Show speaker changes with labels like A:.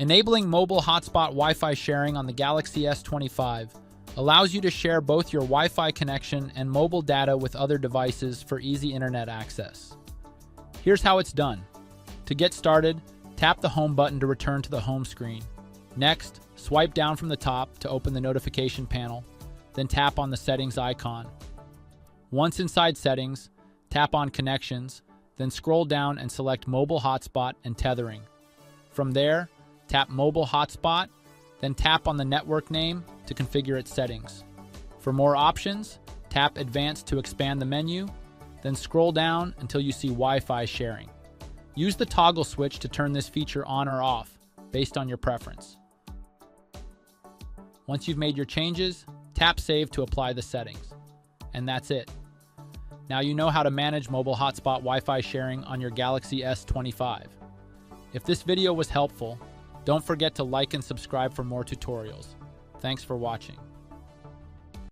A: Enabling mobile hotspot Wi-Fi sharing on the Galaxy S25 allows you to share both your Wi-Fi connection and mobile data with other devices for easy internet access. Here's how it's done. To get started, tap the Home button to return to the home screen. Next, swipe down from the top to open the notification panel, then tap on the Settings icon. Once inside Settings, tap on Connections, then scroll down and select Mobile Hotspot and Tethering. From there, tap Mobile Hotspot, then tap on the network name to configure its settings. For more options, tap Advanced to expand the menu, then scroll down until you see Wi-Fi sharing. Use the toggle switch to turn this feature on or off, based on your preference. Once you've made your changes, tap Save to apply the settings. And that's it. Now you know how to manage mobile hotspot Wi-Fi sharing on your Galaxy S25. If this video was helpful, don't forget to like and subscribe for more tutorials. Thanks for watching.